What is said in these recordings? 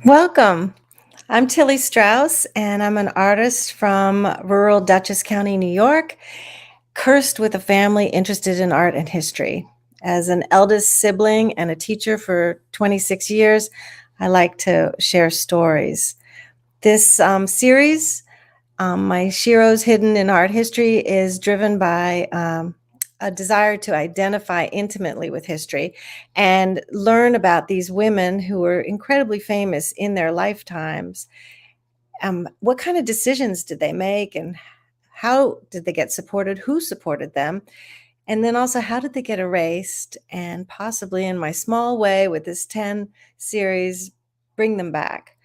Welcome. I'm Tilly Strauss, and I'm an artist from rural Dutchess County, New York, cursed with a family interested in art and history. As an eldest sibling and a teacher for 26 years, I like to share stories. This series, My Sheroes Hidden in Art History, is driven by a desire to identify intimately with history and learn about these women who were incredibly famous in their lifetimes. What kind of decisions did they make, and how did they get supported? Who supported them? And then also, how did they get erased? And possibly, in my small way, with this 10 series, bring them back.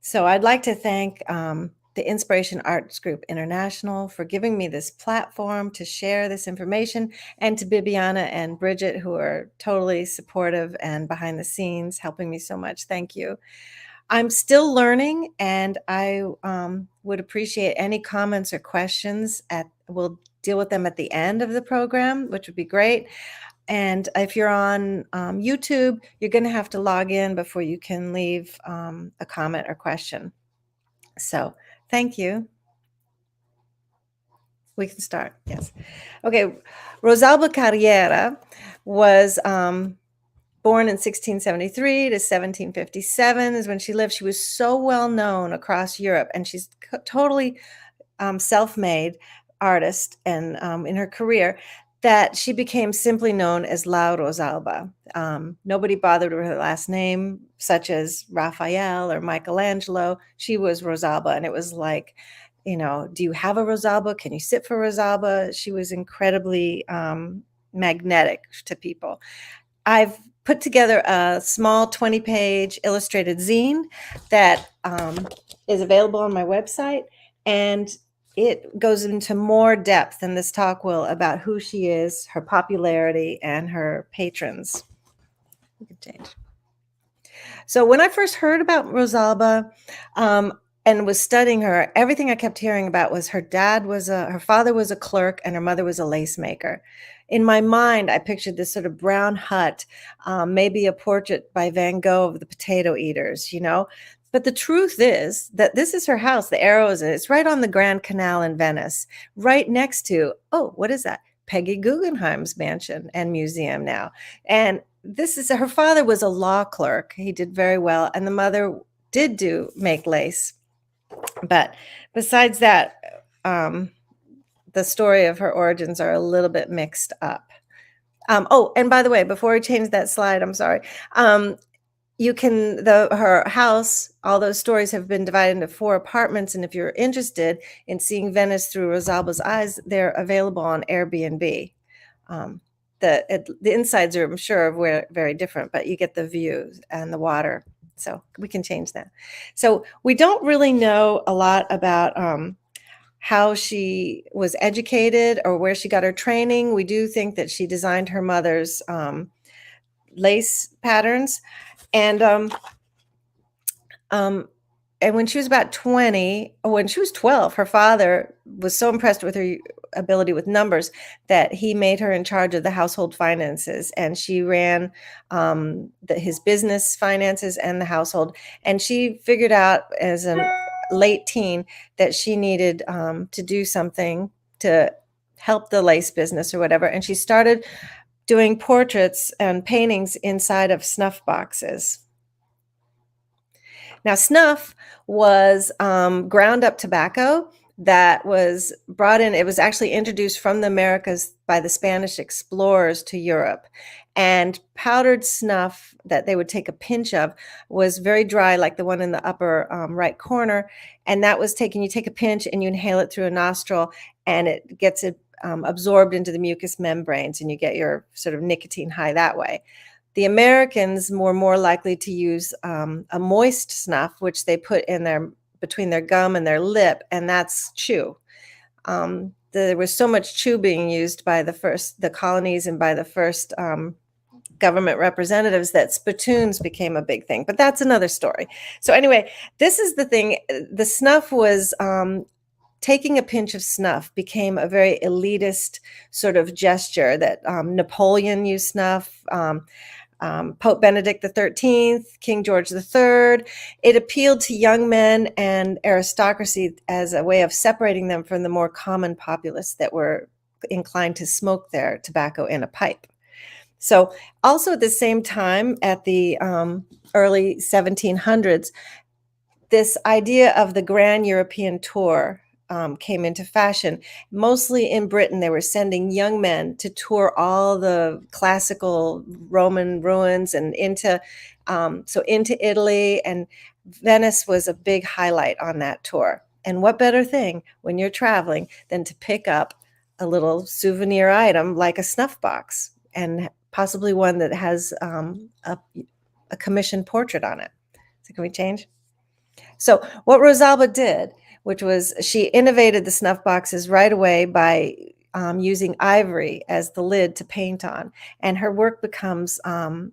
So I'd like to thank the Inspiration Arts Group International for giving me this platform to share this information, and to Bibiana and Bridget, who are totally supportive and behind the scenes helping me so much. Thank you. I'm still learning, and I would appreciate any comments or questions. We'll deal with them at the end of the program, which would be great. And if you're on YouTube, you're going to have to log in before you can leave a comment or question. So thank you. We can start. Yes. Okay. Rosalba Carriera was born in 1673 to 1757 is when she lived. She was so well known across Europe, and she's totally self-made artist and in her career, that she became simply known as La Rosalba. Nobody bothered with her last name, such as Raphael or Michelangelo. She was Rosalba, and it was like, do you have a Rosalba? Can you sit for Rosalba? She was incredibly magnetic to people. I've put together a small 20-page illustrated zine that is available on my website, and it goes into more depth than this talk will about who she is, her popularity, and her patrons. We can change. So when I first heard about Rosalba and was studying her, everything I kept hearing about was her father was a clerk, and her mother was a lace maker. In my mind, I pictured this sort of brown hut, maybe a portrait by Van Gogh of the potato eaters, But the truth is that this is her house. The arrow is it's right on the Grand Canal in Venice, right next to, what is that? Peggy Guggenheim's mansion and museum now. And her father was a law clerk. He did very well. And the mother did make lace. But besides that, the story of her origins are a little bit mixed up. And by the way, before we change that slide, I'm sorry. Her house, all those stories have been divided into 4 apartments. And if you're interested in seeing Venice through Rosalba's eyes, they're available on Airbnb. The insides are, I'm sure, very different, but you get the views and the water. So we can change that. So we don't really know a lot about how she was educated or where she got her training. We do think that she designed her mother's lace patterns. And when she was about 20, when she was 12, her father was so impressed with her ability with numbers that he made her in charge of the household finances, and she ran his business finances and the household. And she figured out as a late teen that she needed to do something to help the lace business or whatever. And she started doing portraits and paintings inside of snuff boxes. Now, snuff was ground up tobacco that was brought in. It was actually introduced from the Americas by the Spanish explorers to Europe. And powdered snuff that they would take a pinch of was very dry, like the one in the upper right corner. And that was you take a pinch and you inhale it through a nostril, and it gets absorbed into the mucous membranes, and you get your sort of nicotine high that way. The Americans were more likely to use a moist snuff, which they put in between their gum and their lip, and that's chew. There was so much chew being used by the colonies and by the first government representatives that spittoons became a big thing. But that's another story. So anyway, this is the thing. The snuff was taking a pinch of snuff became a very elitist sort of gesture that Napoleon used snuff. Pope Benedict XIII, King George III. It appealed to young men and aristocracy as a way of separating them from the more common populace that were inclined to smoke their tobacco in a pipe. So also at the same time, at the early 1700s, this idea of the Grand European Tour came into fashion. Mostly in Britain, they were sending young men to tour all the classical Roman ruins and into Italy, and Venice was a big highlight on that tour. And what better thing when you're traveling than to pick up a little souvenir item like a snuff box, and possibly one that has a commissioned portrait on it. So can we change? So what Rosalba did, which was she innovated the snuff boxes right away by using ivory as the lid to paint on. And her work becomes, the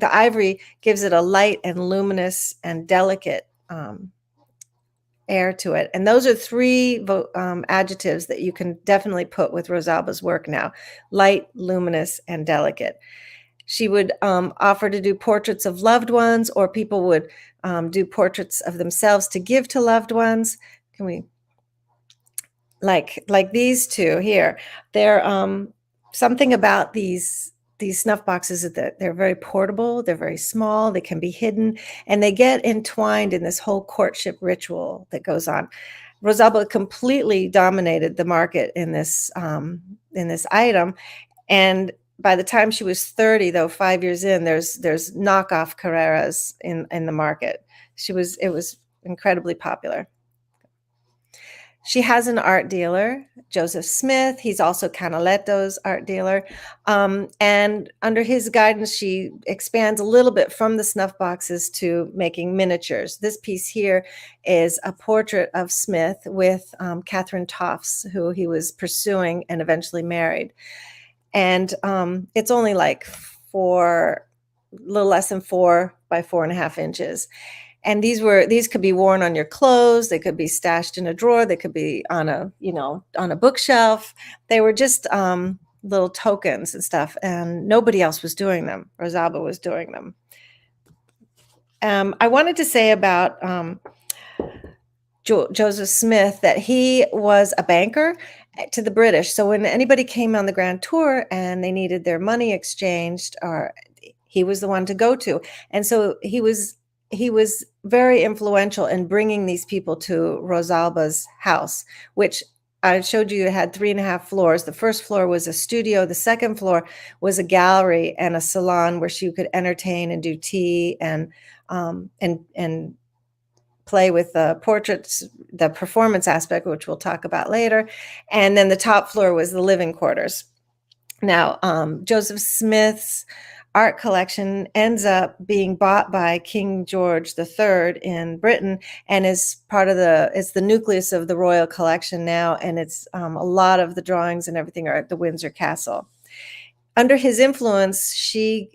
ivory gives it a light and luminous and delicate air to it. And those are three adjectives that you can definitely put with Rosalba's work now: light, luminous, and delicate. She would offer to do portraits of loved ones, or people would do portraits of themselves to give to loved ones. Can we, like these two here? They're something about these snuff boxes is that they're very portable, they're very small, they can be hidden, and they get entwined in this whole courtship ritual that goes on. Rosalba completely dominated the market in this item, and by the time she was 30, though, 5 years in, there's knockoff Carreras in the market. It was incredibly popular. She has an art dealer, Joseph Smith. He's also Canaletto's art dealer. And under his guidance, she expands a little bit from the snuff boxes to making miniatures. This piece here is a portrait of Smith with Catherine Tofts, who he was pursuing and eventually married. And it's only like a little less than 4 by 4.5 inches. And these could be worn on your clothes. They could be stashed in a drawer. They could be on a bookshelf. They were just little tokens and stuff. And nobody else was doing them. Rosalba was doing them. I wanted to say about Joseph Smith that he was a banker to the British. So when anybody came on the Grand Tour and they needed their money exchanged, or he was the one to go to. And so he was very influential in bringing these people to Rosalba's house, which I showed you. It had 3.5 floors. The first floor was a studio. The second floor was a gallery and a salon where she could entertain and do tea and play with the portraits, the performance aspect, which we'll talk about later. And then the top floor was the living quarters. Now, Joseph Smith's art collection ends up being bought by King George III in Britain, and is it's the nucleus of the royal collection now. And it's a lot of the drawings and everything are at the Windsor Castle. Under his influence, she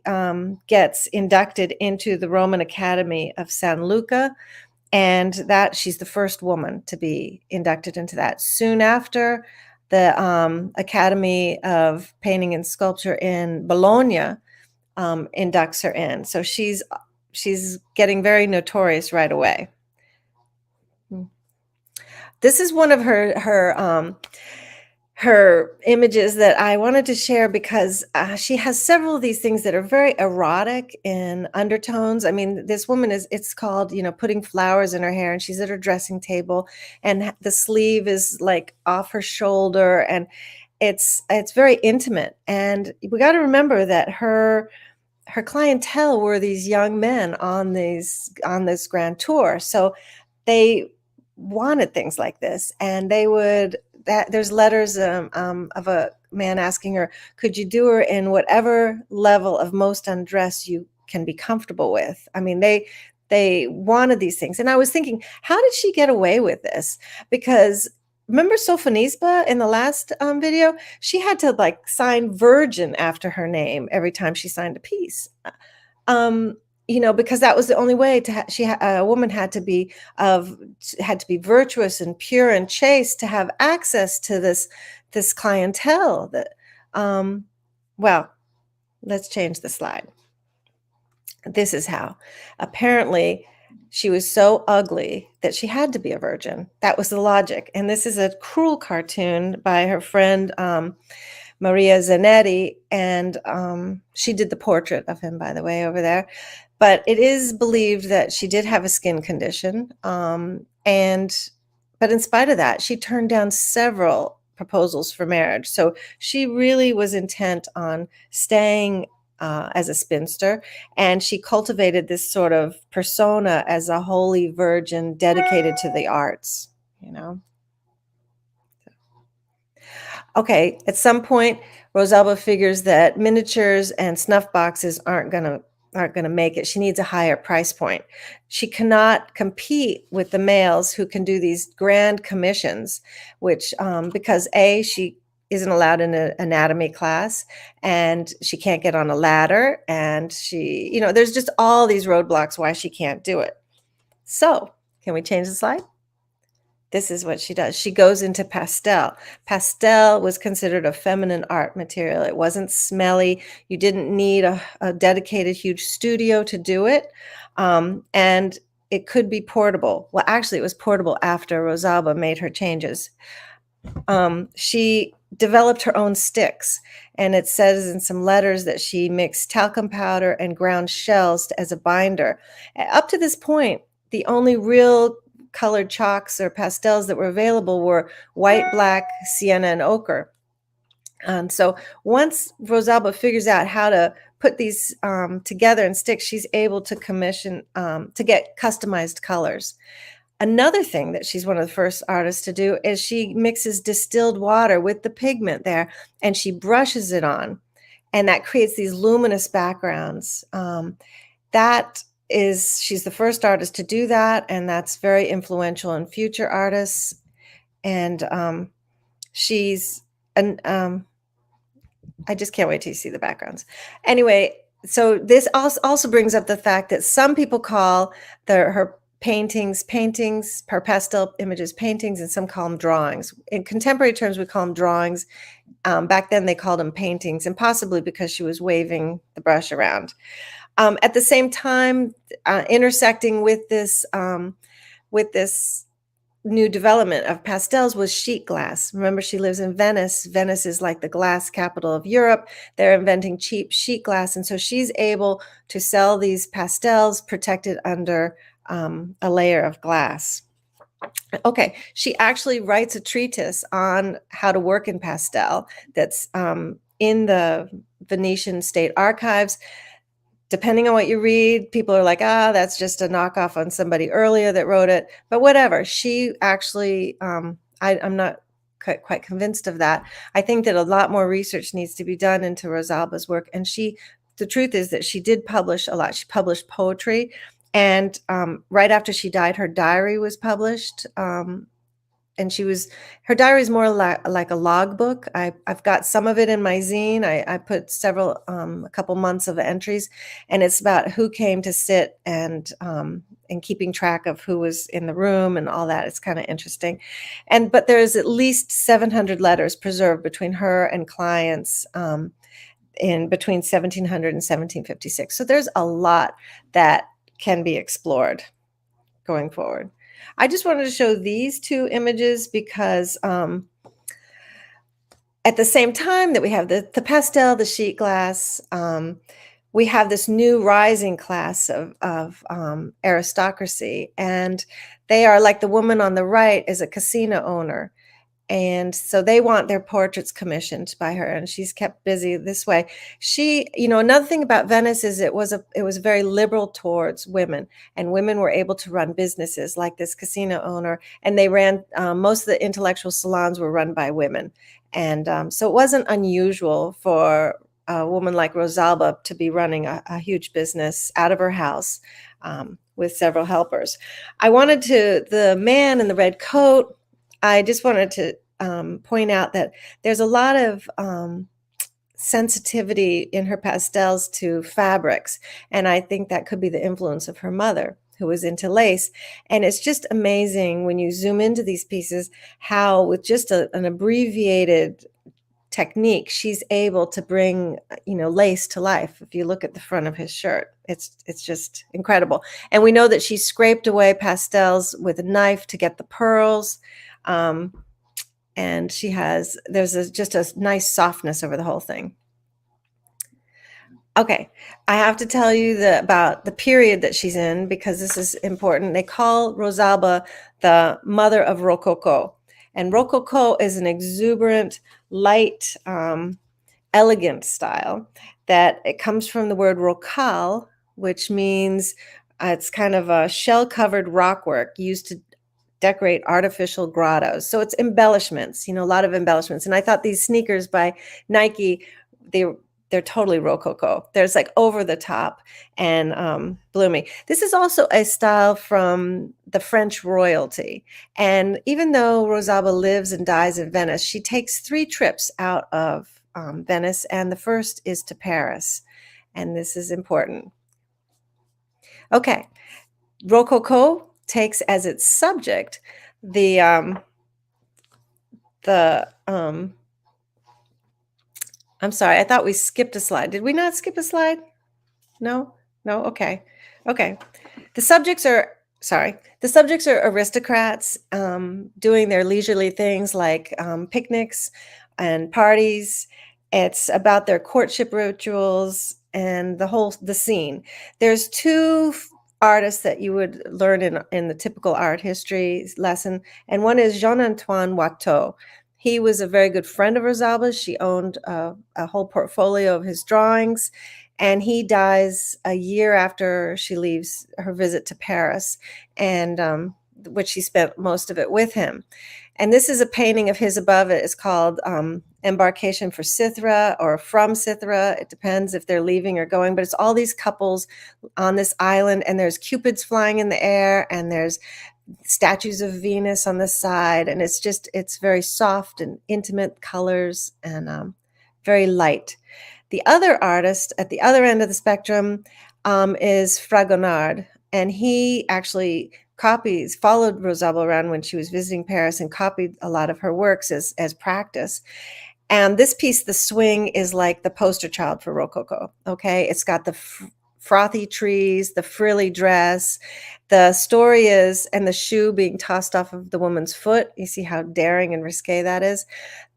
gets inducted into the Roman Academy of San Luca, and that she's the first woman to be inducted into that. Soon after, the Academy of Painting and Sculpture in Bologna inducts her in. So she's getting very notorious right away. This is one of her images that I wanted to share because she has several of these things that are very erotic in undertones. I mean, this woman it's called, putting flowers in her hair, and she's at her dressing table, and the sleeve is like off her shoulder, and it's very intimate. And we got to remember that her clientele were these young men on this Grand Tour. So they wanted things like this, and there's letters of a man asking her, could you do her in whatever level of most undress you can be comfortable with? I mean, they wanted these things. And I was thinking, how did she get away with this? Because remember Sophonisba in the last video? She had to sign virgin after her name every time she signed a piece. Because that was the only way a woman had to be virtuous and pure and chaste to have access to this clientele. That, well, let's change the slide. This is how. Apparently, she was so ugly that she had to be a virgin. That was the logic. And this is a cruel cartoon by her friend Maria Zanetti, and she did the portrait of him, by the way, over there. But it is believed that she did have a skin condition, and but in spite of that, she turned down several proposals for marriage. So she really was intent on staying as a spinster, and she cultivated this sort of persona as a holy virgin dedicated to the arts, you know. Okay, at some point, Rosalba figures that miniatures and snuff boxes aren't gonna make it. She needs a higher price point. She cannot compete with the males who can do these grand commissions, which because she isn't allowed in an anatomy class, and she can't get on a ladder, and there's just all these roadblocks why she can't do it. So, can we change the slide? This is what she does. She goes into pastel. Pastel was considered a feminine art material. It wasn't smelly. You didn't need a dedicated huge studio to do it. And it could be portable. Well, actually, it was portable after Rosalba made her changes. She developed her own sticks, and it says in some letters that she mixed talcum powder and ground shells as a binder. Up to this point, the only real colored chalks or pastels that were available were white, black, sienna, and ochre. And so once Rosalba figures out how to put these together in sticks, she's able to commission, to get customized colors. Another thing that she's one of the first artists to do is she mixes distilled water with the pigment there, and she brushes it on, and that creates these luminous backgrounds. She's the first artist to do that, and that's very influential in future artists. And she's an I just can't wait till you see the backgrounds. Anyway, so this also brings up the fact that some people call her paintings, her pastel images paintings, and some call them drawings. In contemporary terms, we call them drawings. Back then, they called them paintings, and possibly because she was waving the brush around. At the same time, intersecting with this new development of pastels was sheet glass. Remember, she lives in Venice. Venice is like the glass capital of Europe. They're inventing cheap sheet glass, and so she's able to sell these pastels protected under a layer of glass. Okay, she actually writes a treatise on how to work in pastel that's in the Venetian State Archives. Depending on what you read, people are like, that's just a knockoff on somebody earlier that wrote it. But whatever, she actually, I'm not quite convinced of that. I think that a lot more research needs to be done into Rosalba's work. And the truth is that she did publish a lot. She published poetry. And right after she died, her diary was published. And her diary is more like a logbook. I've got some of it in my zine. I put a couple months of entries, and it's about who came to sit and keeping track of who was in the room and all that. It's kind of interesting. But there's at least 700 letters preserved between her and clients in between 1700 and 1756. So there's a lot that can be explored going forward. I just wanted to show these two images because at the same time that we have the pastel, the sheet glass, we have this new rising class of aristocracy. And they are like the woman on the right is a casino owner. And so they want their portraits commissioned by her, and she's kept busy this way. Another thing about Venice is it was very liberal towards women, and women were able to run businesses like this casino owner, and they ran, most of the intellectual salons were run by women. And so it wasn't unusual for a woman like Rosalba to be running a huge business out of her house with several helpers. The man in the red coat, I just wanted to point out that there's a lot of sensitivity in her pastels to fabrics, and I think that could be the influence of her mother, who was into lace. And it's just amazing when you zoom into these pieces how with just an abbreviated technique, she's able to bring, lace to life. If you look at the front of his shirt, it's just incredible. And we know that she scraped away pastels with a knife to get the pearls. And there's just a nice softness over the whole thing. Okay, I have to tell you about the period that she's in because this is important. They call Rosalba the mother of Rococo. And Rococo is an exuberant, light, elegant style that it comes from the word rocal, which means it's kind of a shell-covered rockwork used to decorate artificial grottos. So it's embellishments, a lot of embellishments. And I thought these sneakers by Nike, they're totally Rococo. There's like over the top and bloomy. This is also a style from the French royalty. And even though Rosalba lives and dies in Venice, she takes 3 trips out of Venice, and the first is to Paris. And this is important. Okay, Rococo takes as its subject I'm sorry, I thought we skipped a slide. Did we not skip a slide? No? No? Okay. Okay. The subjects are aristocrats doing their leisurely things like picnics and parties. It's about their courtship rituals and the scene. There's 2 artists that you would learn in the typical art history lesson, and one is Jean-Antoine Watteau. He was a very good friend of Rosalba's. She owned a whole portfolio of his drawings, and he dies a year after she leaves her visit to Paris, and which she spent most of it with him. And this is a painting of his above it. It's called Embarkation for Cythera or From Cythera. It depends if they're leaving or going, but it's all these couples on this island, and there's cupids flying in the air, and there's statues of Venus on the side, and it's very soft and intimate colors and very light. The other artist at the other end of the spectrum is Fragonard, and he actually followed Rosalba around when she was visiting Paris and copied a lot of her works as practice. And this piece, The Swing, is like the poster child for Rococo. Okay, it's got the frothy trees, the frilly dress. The story is, and the shoe being tossed off of the woman's foot. You see how daring and risque that is.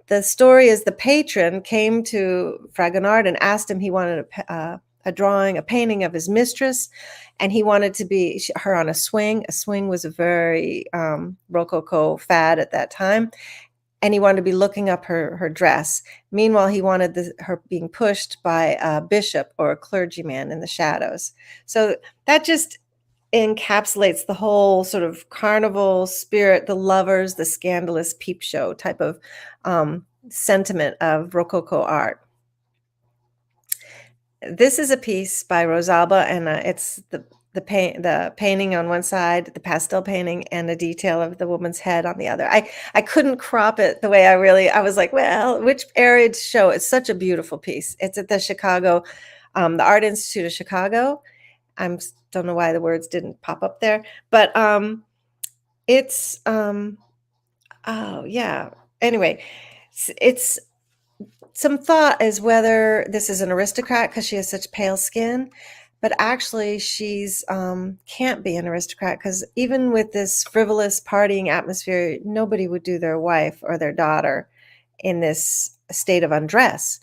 The story is the patron came to Fragonard and asked him, he wanted a drawing, a painting of his mistress, and he wanted to be her on a swing. A swing was a very Rococo fad at that time. And he wanted to be looking up her dress. Meanwhile, he wanted her being pushed by a bishop or a clergyman in the shadows. So that just encapsulates the whole sort of carnival spirit, the lovers, the scandalous peep show type of sentiment of Rococo art. This is a piece by Rosalba, and it's the painting on one side, the pastel painting, and a detail of the woman's head on the other. I couldn't crop it the way I was like, well, which area to show? It's such a beautiful piece. It's at the Chicago, the Art Institute of Chicago. I don't know why the words didn't pop up there, but it's oh yeah. Anyway, it's some thought as whether this is an aristocrat because she has such pale skin, but actually she's can't be an aristocrat because even with this frivolous partying atmosphere, nobody would do their wife or their daughter in this state of undress.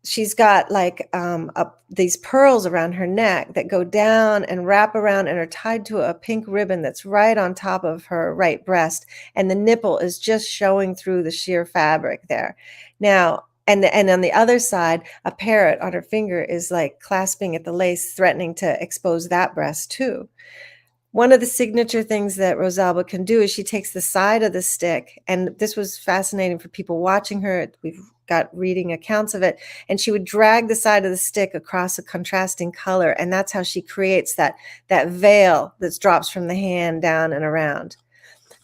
She's got like these pearls around her neck that go down and wrap around and are tied to a pink ribbon that's right on top of her right breast, and the nipple is just showing through the sheer fabric there. Now, and on the other side, a parrot on her finger is like clasping at the lace, threatening to expose that breast too. One of the signature things that Rosalba can do is she takes the side of the stick, and this was fascinating for people watching her. We've got reading accounts of it, and she would drag the side of the stick across a contrasting color, and that's how she creates that veil that drops from the hand down and around.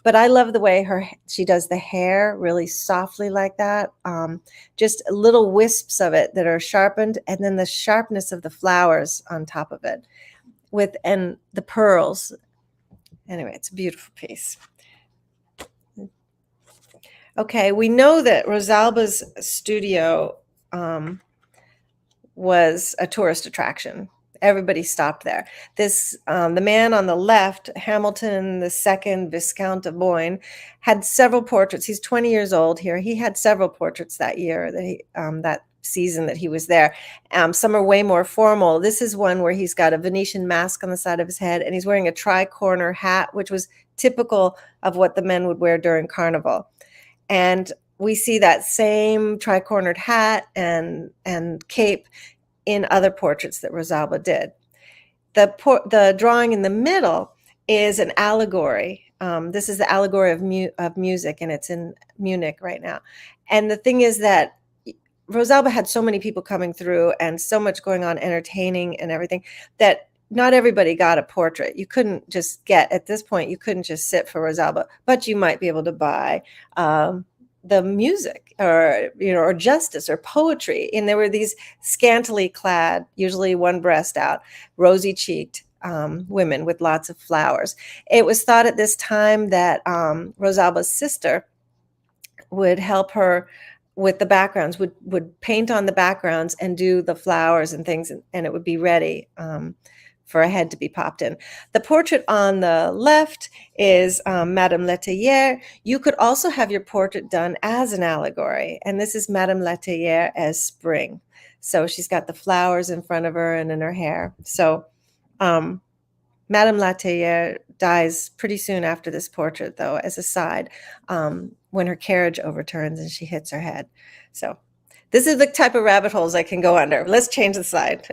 But I love the way she does the hair really softly like that, just little wisps of it that are sharpened, and then the sharpness of the flowers on top of it, and the pearls. Anyway, it's a beautiful piece. Okay, we know that Rosalba's studio was a tourist attraction. Everybody stopped there. The man on the left, Hamilton II, Viscount of Boyne, had several portraits. He's 20 years old here. He had several portraits that year, that season that he was there. Some are way more formal. This is one where he's got a Venetian mask on the side of his head, and he's wearing a tri-corner hat, which was typical of what the men would wear during Carnival. And we see that same tri-cornered hat and cape in other portraits that Rosalba did. The drawing in the middle is an allegory. This is the allegory of music, and it's in Munich right now. And the thing is that Rosalba had so many people coming through and so much going on, entertaining and everything, that not everybody got a portrait. You couldn't just at this point, you couldn't just sit for Rosalba, but you might be able to buy the music, or justice or poetry. And there were these scantily clad, usually one breast out, rosy cheeked women with lots of flowers. It was thought at this time that Rosalba's sister would help her with the backgrounds, would paint on the backgrounds and do the flowers and things, and it would be ready for a head to be popped in. The portrait on the left is Madame Letellier. You could also have your portrait done as an allegory, and this is Madame Letellier as spring. So she's got the flowers in front of her and in her hair. So Madame Letellier dies pretty soon after this portrait, though, as a side, when her carriage overturns and she hits her head. So this is the type of rabbit holes I can go under. Let's change the slide.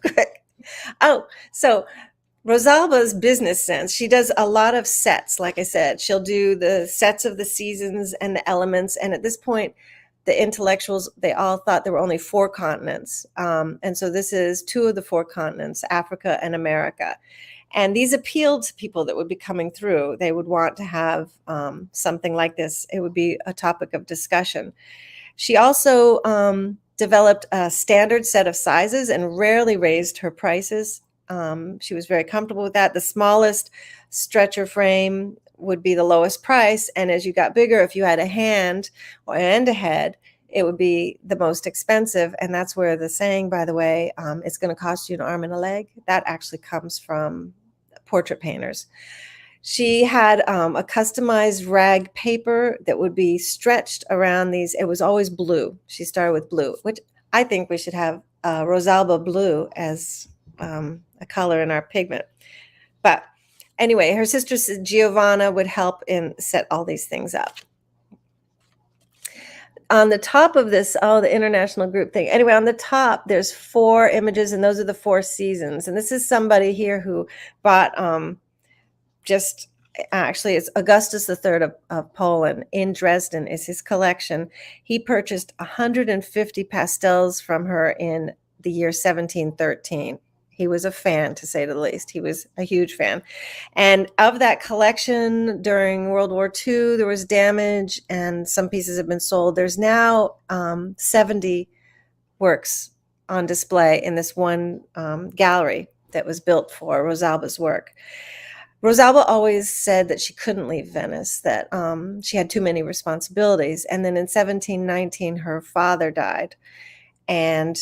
Quick. Oh, so Rosalba's business sense, she does a lot of sets. Like I said, she'll do the sets of the seasons and the elements. And at this point, the intellectuals, they all thought there were only 4 continents. And so this is 2 of the 4 continents, Africa and America. And these appealed to people that would be coming through. They would want to have something like this. It would be a topic of discussion. She also developed a standard set of sizes and rarely raised her prices. She was very comfortable with that. The smallest stretcher frame would be the lowest price. And as you got bigger, if you had a hand and a head, it would be the most expensive. And that's where the saying, by the way, it's going to cost you an arm and a leg, that actually comes from portrait painters. She had a customized rag paper that would be stretched around these. It was always blue. She started with blue, which I think we should have Rosalba blue as a color in our pigment. But anyway, her sister Giovanna would help set all these things up. On the top of this, the international group thing. Anyway, on the top, there's 4 images, and those are the 4 seasons. And this is somebody here who bought actually, it's Augustus III of Poland in Dresden is his collection. He purchased 150 pastels from her in the year 1713. He was a fan, to say the least. He was a huge fan. And of that collection during World War II, there was damage and some pieces have been sold. There's now 70 works on display in this one gallery that was built for Rosalba's work. Rosalba always said that she couldn't leave Venice, that she had too many responsibilities. And then in 1719, her father died. And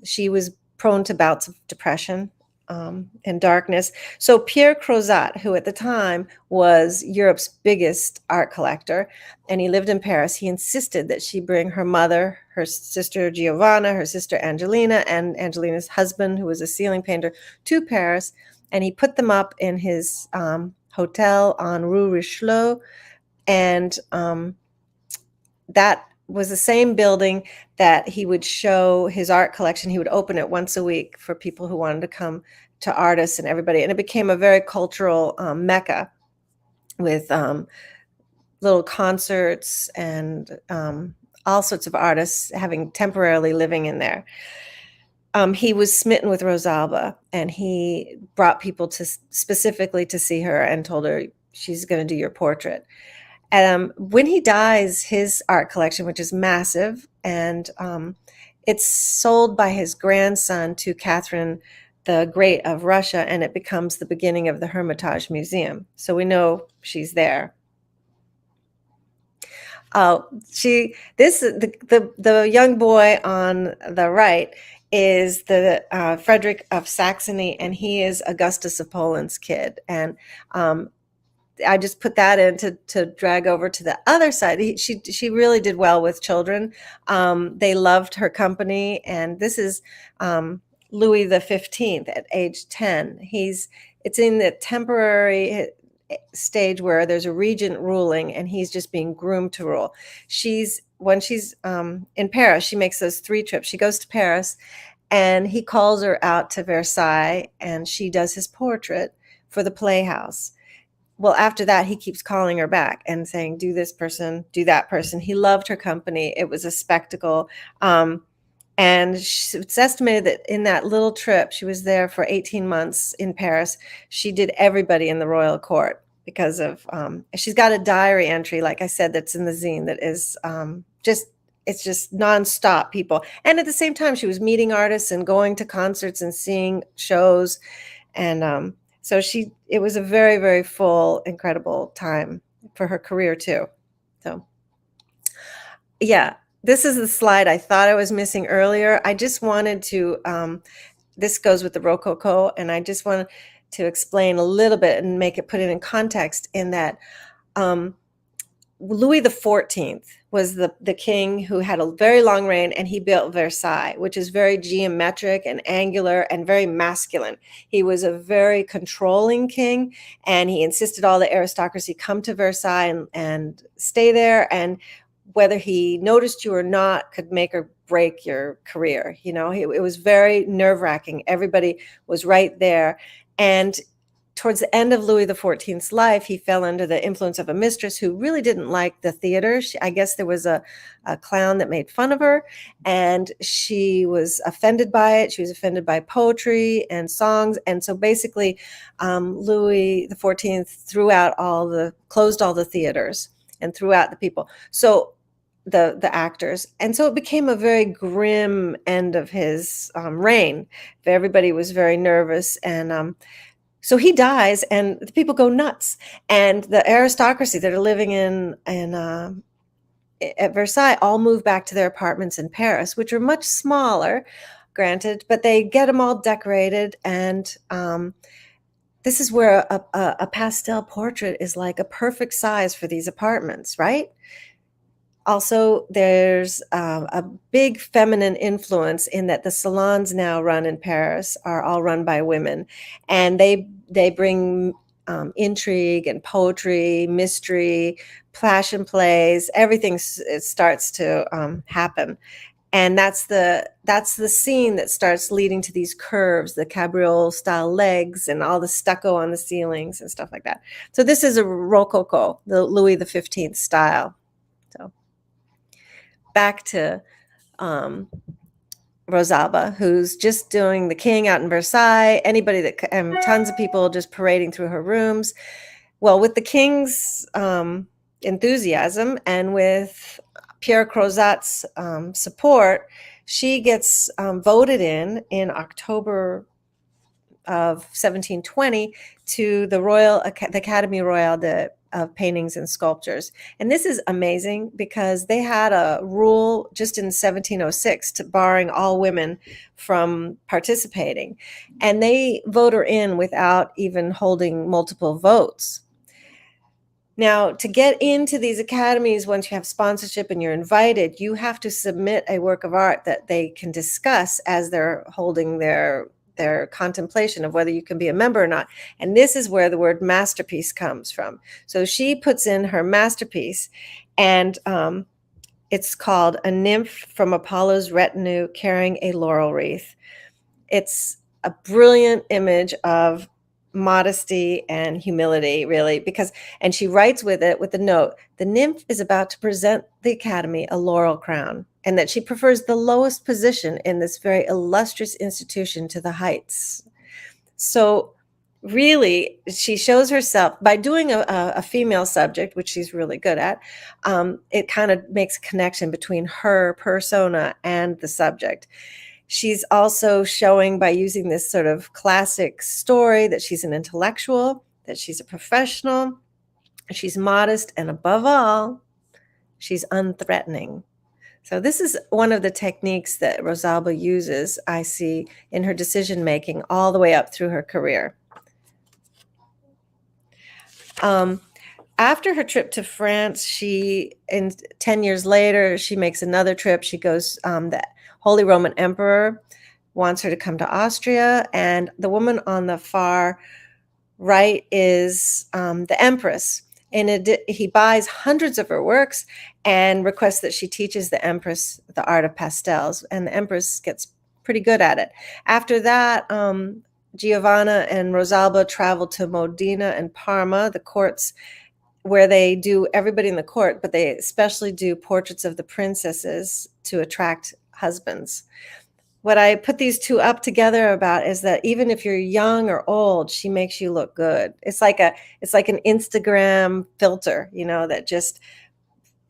she was prone to bouts of depression and darkness. So Pierre Crozat, who at the time was Europe's biggest art collector, and he lived in Paris, he insisted that she bring her mother, her sister Giovanna, her sister Angelina, and Angelina's husband, who was a ceiling painter, to Paris. And he put them up in his hotel on Rue Richelieu. And that was the same building that he would show his art collection. He would open it once a week for people who wanted to come, to artists and everybody. And it became a very cultural mecca with little concerts and all sorts of artists temporarily living in there. He was smitten with Rosalba, and he brought people specifically to see her and told her, she's going to do your portrait. When he dies, his art collection, which is massive, and it's sold by his grandson to Catherine the Great of Russia, and it becomes the beginning of the Hermitage Museum. So we know she's there. Oh, the young boy on the right is the Frederick of Saxony, and he is Augustus of Poland's kid. And um, I just put that in to drag over to the other side. She really did well with children. They loved her company, and this is Louis the 15th at age 10. It's in the temporary stage where there's a regent ruling, and he's just being groomed to rule. When she's in Paris, she makes those 3 trips. She goes to Paris, and he calls her out to Versailles, and she does his portrait for the Playhouse. Well, after that, he keeps calling her back and saying, do this person, do that person. He loved her company. It was a spectacle. And it's estimated that in that little trip, she was there for 18 months in Paris. She did everybody in the royal court because of, she's got a diary entry, like I said, that's in the zine that is it's just nonstop people. And at the same time, she was meeting artists and going to concerts and seeing shows. And so it was a very, very full, incredible time for her career too. So yeah, this is the slide I thought I was missing earlier. I just wanted to, this goes with the Rococo, and I just wanted to explain a little bit and put it in context in that Louis the 14th was the king who had a very long reign, and he built Versailles, which is very geometric and angular and very masculine. He was a very controlling king, and he insisted all the aristocracy come to Versailles and stay there, and whether he noticed you or not could make or break your career. It was very nerve-wracking. Everybody was right there. And towards the end of Louis XIV's life, he fell under the influence of a mistress who really didn't like the theater. I guess there was a clown that made fun of her, and she was offended by it. She was offended by poetry and songs. And so basically, Louis XIV closed all the theaters and threw out the people. So the actors. And so it became a very grim end of his reign. Everybody was very nervous, and so he dies, and the people go nuts. And the aristocracy that are living at Versailles all move back to their apartments in Paris, which are much smaller, granted, but they get them all decorated. And this is where a pastel portrait is like a perfect size for these apartments, right? Also, there's a big feminine influence in that the salons now run in Paris are all run by women, and they bring intrigue and poetry, mystery, passion plays. Everything starts to happen, and that's the scene that starts leading to these curves, the cabriole style legs, and all the stucco on the ceilings and stuff like that. So this is a Rococo, the Louis XV style. So back to Rosalba, who's just doing the king out in Versailles. Tons of people just parading through her rooms. Well, with the king's enthusiasm and with Pierre Crozat's support, she gets voted in October of 1720 to the Académie Royale of Paintings and Sculptures. And this is amazing because they had a rule just in 1706 to barring all women from participating. And they vote her in without even holding multiple votes. Now, to get into these academies, once you have sponsorship and you're invited, you have to submit a work of art that they can discuss as they're holding their contemplation of whether you can be a member or not. And this is where the word masterpiece comes from. So she puts in her masterpiece, and it's called A Nymph from Apollo's Retinue Carrying a Laurel Wreath. It's a brilliant image of modesty and humility, really, and she writes with the note, the nymph is about to present the Academy a laurel crown, and that she prefers the lowest position in this very illustrious institution to the heights. So really, she shows herself by doing a female subject, which she's really good at. It kind of makes a connection between her persona and the subject. She's also showing, by using this sort of classic story, that she's an intellectual, that she's a professional, she's modest, and above all, She's unthreatening. So this is one of the techniques that Rosalba uses, I see, in her decision making all the way up through her career. After her trip to France, 10 years later, she makes another trip. She goes, the Holy Roman Emperor wants her to come to Austria, and the woman on the far right is the Empress. And he buys hundreds of her works and requests that she teaches the Empress the art of pastels, and the Empress gets pretty good at it. After that, Giovanna and Rosalba travel to Modena and Parma, the courts where they do everybody in the court, but they especially do portraits of the princesses to attract husbands. What I put these two up together about is that even if you're young or old, she makes you look good. It's like an Instagram filter, that just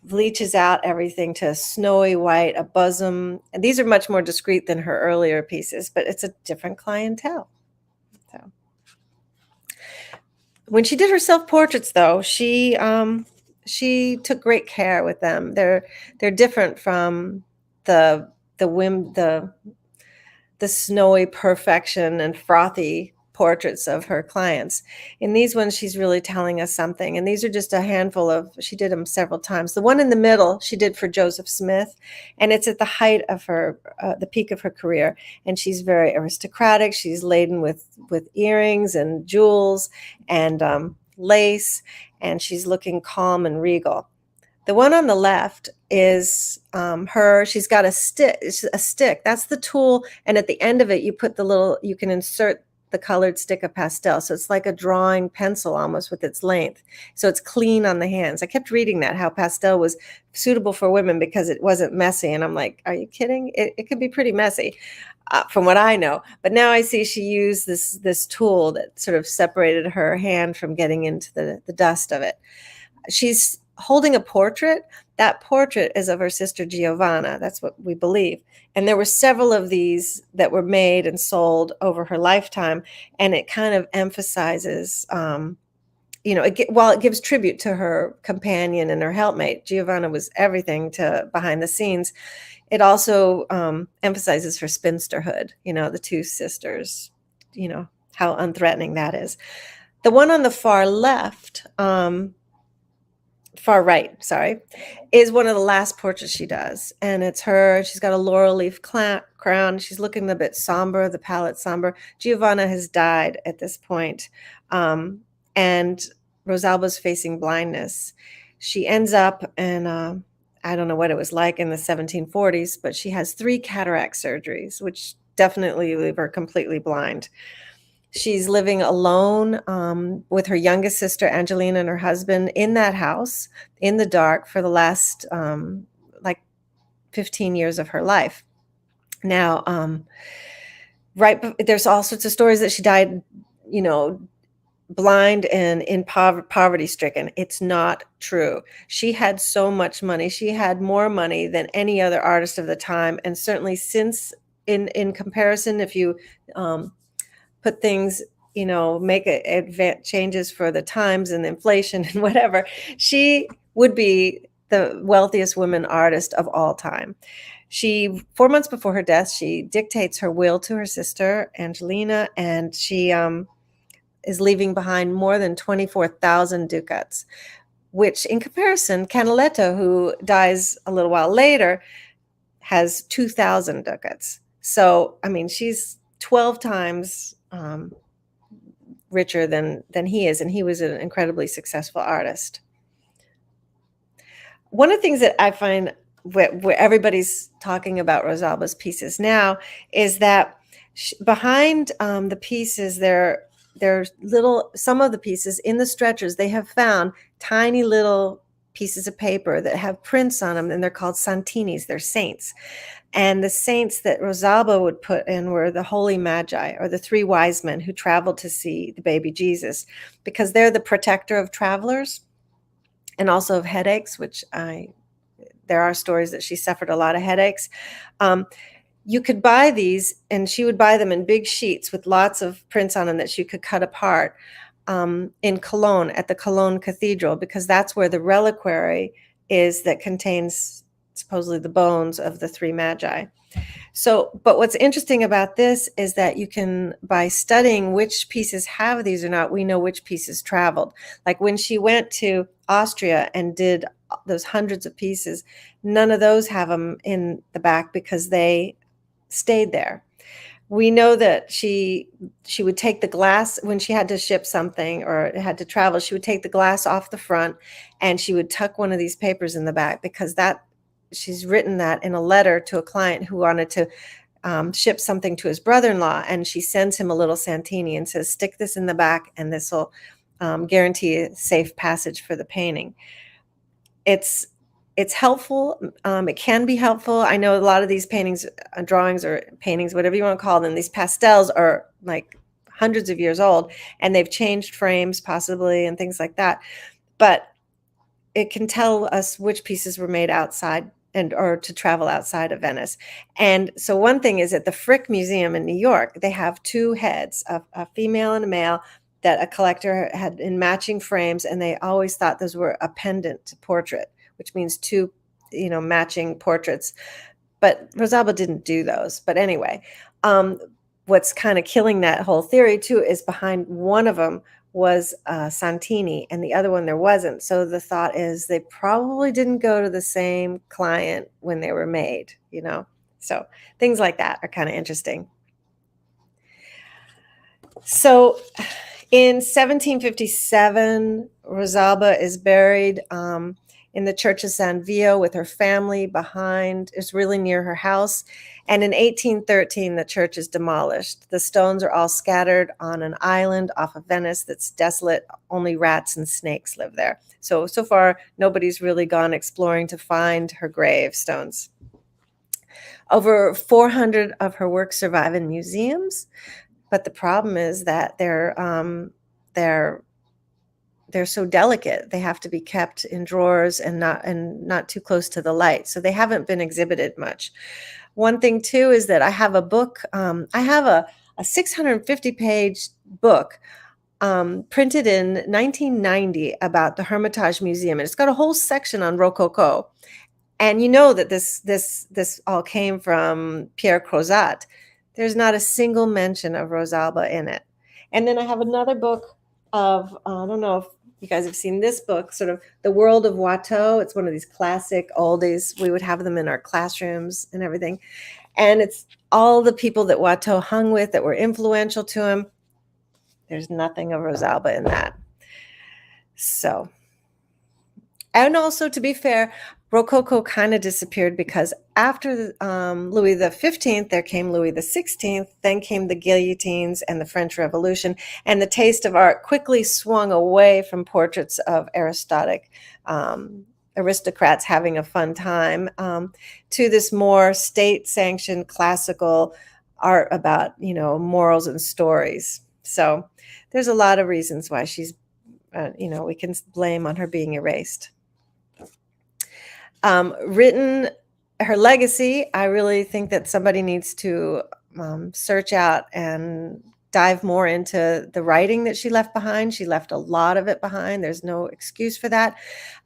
bleaches out everything to snowy white, a bosom. And these are much more discreet than her earlier pieces, but it's a different clientele. So when she did her self-portraits, though, she took great care with them. They're different from the snowy perfection and frothy portraits of her clients. In these ones, she's really telling us something. And these are just a handful she did them several times. The one in the middle, she did for Joseph Smith, and it's at the height of the peak of her career. And she's very aristocratic. She's laden with earrings and jewels and lace, and she's looking calm and regal. The one on the left is her. She's got a stick. That's the tool. And at the end of it, you can insert the colored stick of pastel. So it's like a drawing pencil almost with its length. So it's clean on the hands. I kept reading how pastel was suitable for women because it wasn't messy. And I'm like, are you kidding? It could be pretty messy from what I know. But now I see she used this tool that sort of separated her hand from getting into the dust of it. She's holding a portrait. That portrait is of her sister Giovanna. That's what we believe. And there were several of these that were made and sold over her lifetime. And it kind of emphasizes, while it gives tribute to her companion and her helpmate. Giovanna was everything behind the scenes. It also emphasizes her spinsterhood, the two sisters, how unthreatening that is. The one on the far left, far right, sorry, is one of the last portraits she does. And it's her. She's got a laurel leaf crown. She's looking a bit somber, the palette somber. Giovanna has died at this point. And Rosalba's facing blindness. She ends up, and I don't know what it was like in the 1740s, but she has 3 cataract surgeries, which definitely leave her completely blind. She's living alone with her youngest sister, Angelina, and her husband in that house in the dark for the last 15 years of her life. Now, there's all sorts of stories that she died, blind and in poverty stricken. It's not true. She had so much money. She had more money than any other artist of the time. And certainly since in comparison, if you put things, make changes for the times and inflation and whatever, she would be the wealthiest woman artist of all time. 4 months before her death, she dictates her will to her sister, Angelina, and she is leaving behind more than 24,000 ducats, which in comparison, Canaletto, who dies a little while later, has 2,000 ducats. So, she's 12 times richer than he is, and he was an incredibly successful artist. One of the things that I find where everybody's talking about Rosalba's pieces now is that behind the pieces, there's some of the pieces in the stretchers, they have found tiny little pieces of paper that have prints on them, and they're called santinis. They're saints. And the saints that Rosalba would put in were the Holy Magi, or the 3 wise men who traveled to see the baby Jesus, because they're the protector of travelers and also of headaches, which there are stories that she suffered a lot of headaches. You could buy these, and she would buy them in big sheets with lots of prints on them that she could cut apart in Cologne, at the Cologne Cathedral, because that's where the reliquary is that contains supposedly the bones of the three magi. So, but what's interesting about this is that you can, by studying which pieces have these or not, we know which pieces traveled. Like when she went to Austria and did those hundreds of pieces, none of those have them in the back because they stayed there. We know that she would take the glass when she had to ship something or had to travel. She would take the glass off the front and she would tuck one of these papers in the back because that she's written that in a letter to a client who wanted to ship something to his brother-in-law, and she sends him a little Santini and says, "Stick this in the back, and this will guarantee a safe passage for the painting." It's it's helpful. It can be helpful. I know a lot of these paintings, drawings or paintings, whatever you want to call them, these pastels are like hundreds of years old, and they've changed frames possibly and things like that. But it can tell us which pieces were made outside and or to travel outside of Venice. And so one thing is at the Frick Museum in New York, they have two heads, a female and a male, that a collector had in matching frames, and they always thought those were a pendant to portrait, which means two, matching portraits. But Rosalba didn't do those. But anyway, what's kind of killing that whole theory too is behind one of them was Santini, and the other one there wasn't. So the thought is they probably didn't go to the same client when they were made, So things like that are kind of interesting. So in 1757, Rosalba is buried in the Church of San Vio with her family behind. It's really near her house. And in 1813, the church is demolished. The stones are all scattered on an island off of Venice that's desolate. Only rats and snakes live there. So far, nobody's really gone exploring to find her gravestones. Over 400 of her works survive in museums, but the problem is that they're so delicate. They have to be kept in drawers and not too close to the light. So they haven't been exhibited much. One thing too is that I have a book. I have a 650-page book printed in 1990 about the Hermitage Museum, and it's got a whole section on Rococo. And you know that this all came from Pierre Crozat. There's not a single mention of Rosalba in it. And then I have another book of, I don't know if you guys have seen this book, sort of The World of Watteau. It's one of these classic oldies. We would have them in our classrooms and everything. And it's all the people that Watteau hung with that were influential to him. There's nothing of Rosalba in that. So, and also to be fair, Rococo kind of disappeared because after Louis XV, there came Louis XVI, then came the guillotines and the French Revolution, and the taste of art quickly swung away from portraits of aristocrats having a fun time to this more state-sanctioned classical art about, morals and stories. So there's a lot of reasons why she's, we can blame on her being erased. Written her legacy, I really think that somebody needs to search out and dive more into the writing that she left behind. She left a lot of it behind. There's no excuse for that.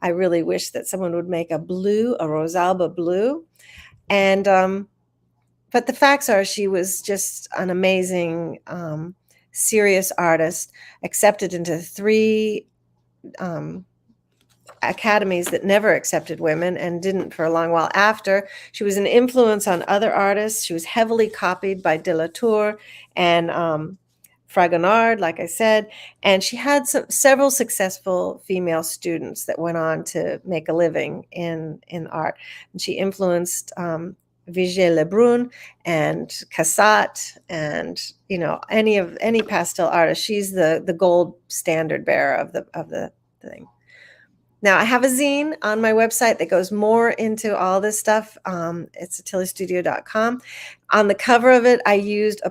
I really wish that someone would make a Rosalba blue. And but the facts are she was just an amazing, serious artist, accepted into 3 academies that never accepted women and didn't for a long while after. She was an influence on other artists. She was heavily copied by de la Tour and Fragonard, like I said, and she had several successful female students that went on to make a living in art. And she influenced Vigée Lebrun and Cassatt and any pastel artist. She's the gold standard bearer of the thing. Now, I have a zine on my website that goes more into all this stuff. It's at tillystudio.com. On the cover of it, I did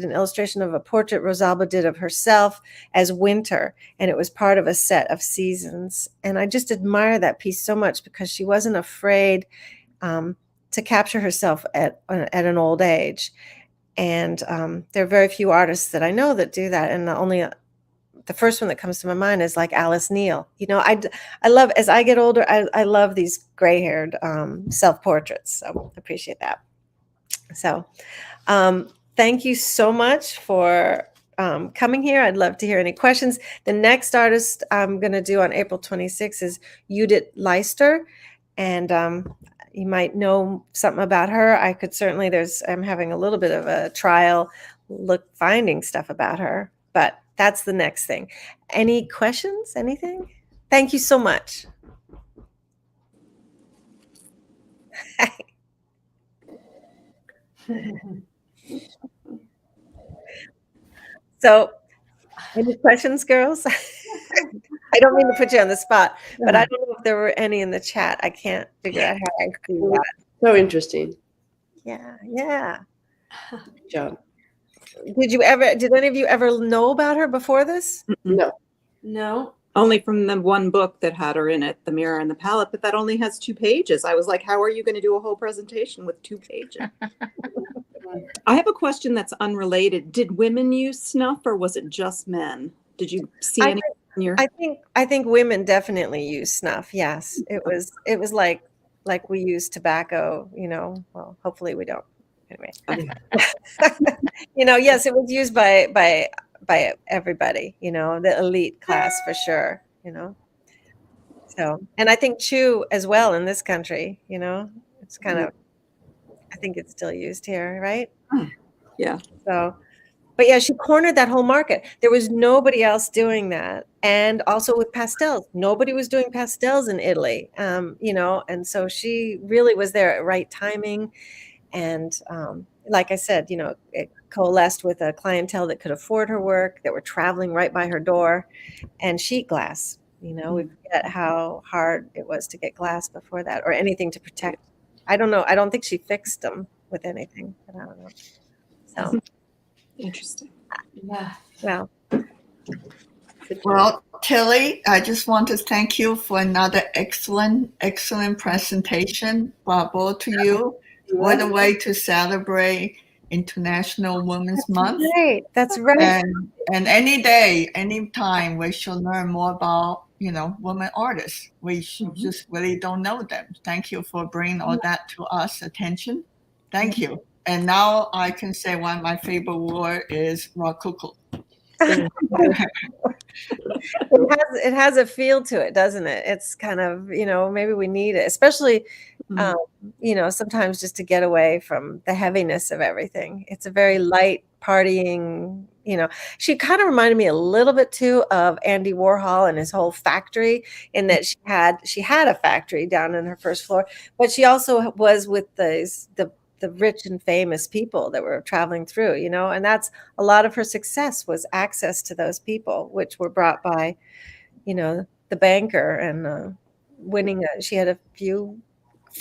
an illustration of a portrait Rosalba did of herself as winter, and it was part of a set of seasons. And I just admire that piece so much because she wasn't afraid to capture herself at an old age. And there are very few artists that I know that do that, and only the first one that comes to my mind is like Alice Neal. You know, I love, as I get older, I love these gray-haired self-portraits. So I appreciate that. So thank you so much for coming here. I'd love to hear any questions. The next artist I'm going to do on April 26th is Judith Leister. And you might know something about her. I could certainly, I'm having a little bit of a trial finding stuff about her, but that's the next thing. Any questions? Anything? Thank you so much. So, any questions, girls? I don't mean to put you on the spot, but I don't know if there were any in the chat. I can't figure out how I do that. So interesting. Yeah, yeah. Good job. Did any of you ever know about her before this? No. No. Only from the one book that had her in it, The Mirror and the Palette, but that only has 2 pages. I was like, how are you going to do a whole presentation with 2 pages? I have a question that's unrelated. Did women use snuff or was it just men? Did you see any in your... I think women definitely use snuff. Yes. It was like we use tobacco, you know. Well, hopefully we don't. Anyway. You know, yes, it was used by everybody, you know, the elite class for sure, you know. So, and I think chew as well in this country, you know, it's kind of, I think it's still used here, right? Yeah. So, but yeah, she cornered that whole market. There was nobody else doing that. And also with pastels, nobody was doing pastels in Italy, you know, and so she really was there at right timing. And like I said, you know, it coalesced with a clientele that could afford her work, that were traveling right by her door, and sheet glass. You know, we forget how hard it was to get glass before that, or anything to protect. I don't know. I don't think she fixed them with anything, but I don't know. So interesting. Yeah. Well, Tilly, I just want to thank you for another excellent presentation. Bravo to you. What a way to celebrate International Women's Month. That's right. And any day, any time, we should learn more about, you know, women artists. We just really don't know them. Thank you for bringing all that to us attention. Thank you. And now I can say one of my favorite words is Rococo. It has a feel to it, doesn't it? It's kind of, you know, maybe we need it, especially, you know, sometimes just to get away from the heaviness of everything. It's a very light partying, you know. She kind of reminded me a little bit too of Andy Warhol and his whole factory, in that she had a factory down in her first floor, but she also was with the rich and famous people that were traveling through, you know, and that's a lot of her success was access to those people, which were brought by, you know, the banker and winning. She had a few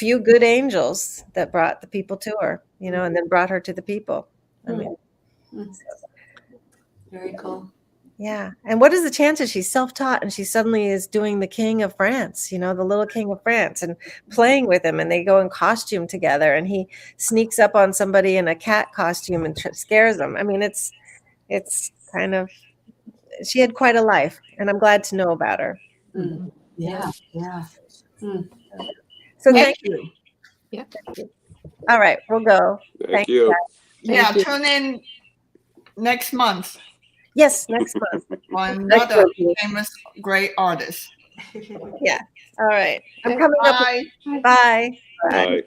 good angels that brought the people to her, you know, and then brought her to the people. I mean, very cool. Yeah. And what is the chances she's self-taught and she suddenly is doing the King of France, you know, the little King of France, and playing with him, and they go in costume together and he sneaks up on somebody in a cat costume and scares them. I mean, it's kind of, she had quite a life, and I'm glad to know about her. Yeah. So thank you. Yeah. Thank you. All right, we'll go. Thank you. Yeah, tune in next month. Yes, next month. Another famous, great artist. Yeah. All right. I'm coming up. Bye. Bye. Bye.